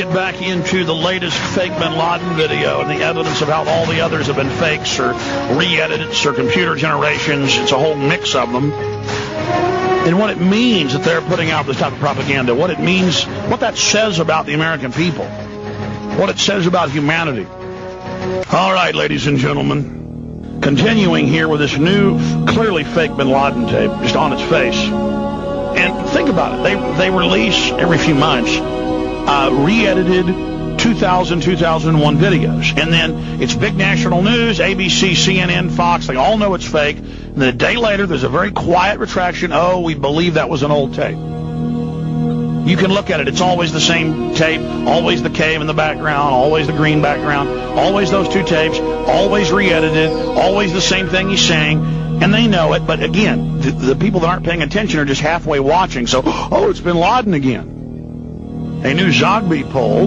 get back into the latest fake bin Laden video and the evidence of how all the others have been fakes or re-edits or computer generations. It's a whole mix of them. And what it means that they're putting out this type of propaganda, what it means, what that says about the American people, what it says about humanity. All right, ladies and gentlemen, continuing here with this new, clearly fake bin Laden tape, just on its face. And think about it. They release every few months re-edited 2001 videos. And then it's big national news, ABC, CNN, Fox, they all know it's fake. And then a day later, there's a very quiet retraction. Oh, we believe that was an old tape. You can look at it. It's always the same tape, always the cave in the background, always the green background, always those two tapes, always re-edited, always the same thing he's saying. And they know it, but again, the people that aren't paying attention are just halfway watching. So, oh, it's bin Laden again. A new Zogby poll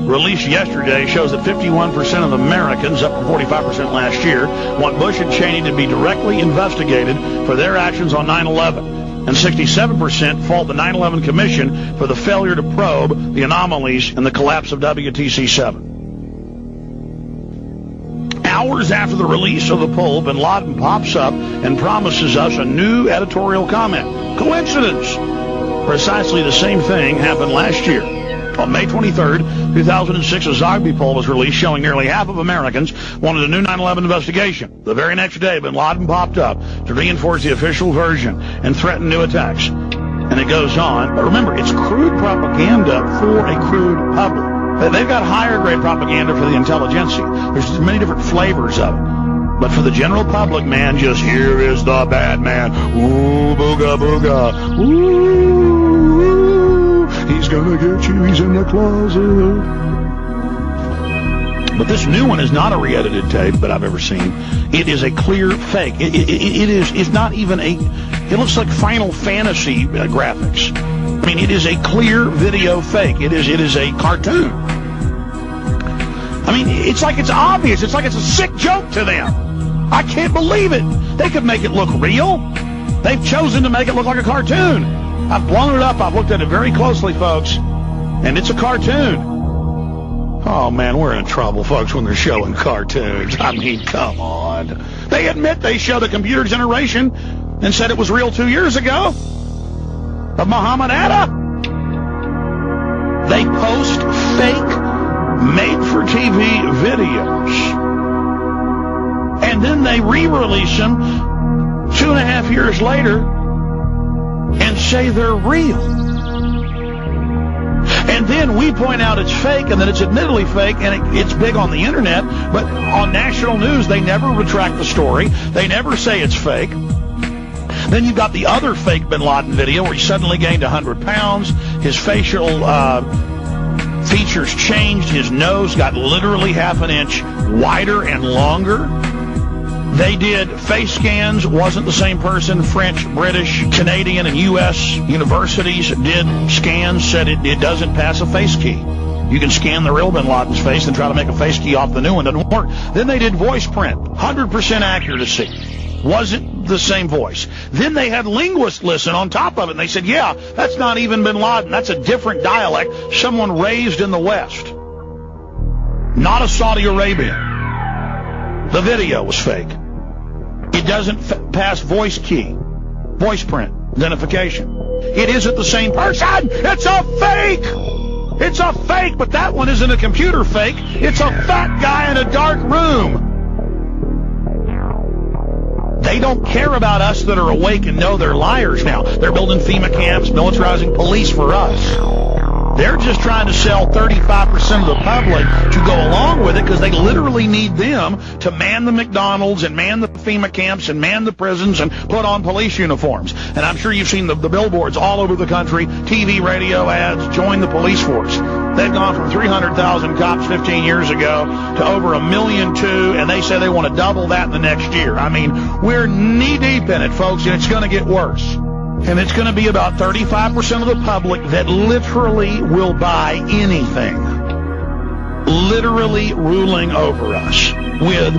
released yesterday shows that 51% of Americans, up from 45% last year, want Bush and Cheney to be directly investigated for their actions on 9/11. And 67% fault the 9/11 Commission for the failure to probe the anomalies in the collapse of WTC-7. Hours after the release of the poll, bin Laden pops up and promises us a new editorial comment. Coincidence? Precisely the same thing happened last year. On May 23rd, 2006, a Zogby poll was released showing nearly half of Americans wanted a new 9/11 investigation. The very next day, bin Laden popped up to reinforce the official version and threaten new attacks. And it goes on. But remember, it's crude propaganda for a crude public. They've got higher grade propaganda for the intelligentsia. There's many different flavors of it. But for the general public, man, just here is the bad man. Ooh, booga booga. Ooh, he's gonna get you. He's in the closet. But this new one is not a re-edited tape that I've ever seen. It is a clear fake. It's not even a, it looks like Final Fantasy graphics. I mean, it is a clear video fake. It is a cartoon. I mean, it's like it's obvious. It's like it's a sick joke to them. I can't believe it. They could make it look real. They've chosen to make it look like a cartoon. I've blown it up. I've looked at it very closely, folks, and it's a cartoon. Oh, man, we're in trouble, folks, when they're showing cartoons. I mean, come on. They admit they showed a computer generation and said it was real 2 years ago. Of Muhammad Atta. They post fake made-for-TV videos. And then they re-release them 2.5 years later and say they're real. And then we point out it's fake and that it's admittedly fake and it's big on the internet, but on national news they never retract the story. They never say it's fake. Then you've got the other fake bin Laden video where he suddenly gained 100 pounds. His facial features changed. His nose got literally half an inch wider and longer. They did face scans. Wasn't the same person. French, British, Canadian, and U.S. universities did scans, said it doesn't pass a face key. You can scan the real bin Laden's face and try to make a face key off the new one. Doesn't work. Then they did voice print. 100% accuracy. Wasn't the same voice. Then they had linguists listen on top of it, and they said, yeah, that's not even bin Laden. That's a different dialect, someone raised in the West. Not a Saudi Arabian. The video was fake. It doesn't pass voice key, voice print, identification. It isn't the same person. It's a fake. It's a fake, but that one isn't a computer fake. It's a fat guy in a dark room. They don't care about us that are awake and know they're liars now. They're building FEMA camps, militarizing police for us. They're just trying to sell 35% of the public to go along with it because they literally need them to man the McDonald's and man the FEMA camps and man the prisons and put on police uniforms. And I'm sure you've seen the billboards all over the country, TV, radio ads, join the police force. They've gone from 300,000 cops 15 years ago to over 1.2 million, and they say they want to double that in the next year. I mean, we're knee-deep in it, folks, and it's going to get worse. And it's going to be about 35% of the public that literally will buy anything. Literally ruling over us with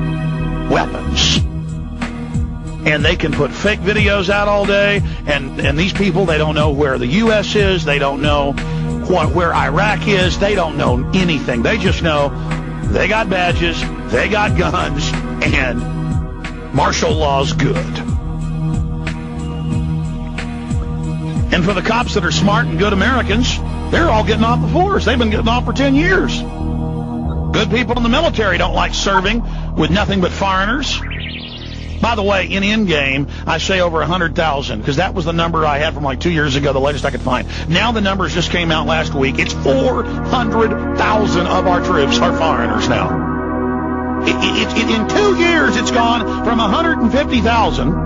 weapons. and they can put fake videos out all day, and these people, they don't know where the U.S. is, they don't know where Iraq is, they don't know anything. They just know they got badges, they got guns, and martial law's good. And for the cops that are smart and good Americans, they're all getting off the force. They've been getting off for 10 years. Good people in the military don't like serving with nothing but foreigners. By the way, in Endgame, I say over 100,000, because that was the number I had from like 2 years ago, the latest I could find. Now the numbers just came out last week. It's 400,000 of our troops are foreigners now. In 2 years, it's gone from 150,000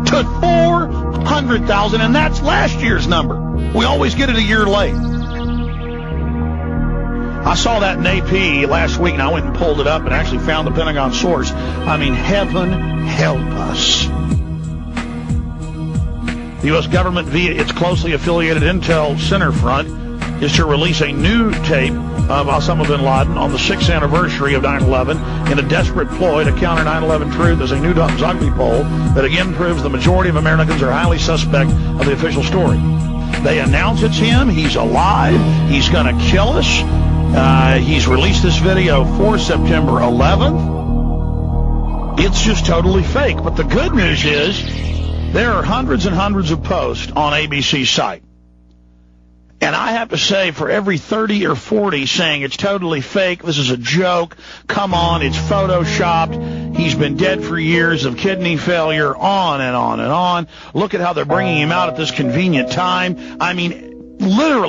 to 400,000, and that's last year's number. We always get it a year late. I saw that in AP last week, and I went and pulled it up and actually found the Pentagon source. I mean, heaven help us. The U.S. government, via its closely affiliated Intel Center Front, is to release a new tape of Osama bin Laden on the 6th anniversary of 9/11 in a desperate ploy to counter 9/11 truth as a new Zogby poll that again proves the majority of Americans are highly suspect of the official story. They announce it's him. He's alive. He's going to kill us. He's released this video for September 11th. It's just totally fake. But the good news is there are hundreds and hundreds of posts on ABC's site. And I have to say, for every 30 or 40 saying it's totally fake, this is a joke, come on, it's photoshopped, he's been dead for years of kidney failure, on and on and on. Look at how they're bringing him out at this convenient time. I mean, literally.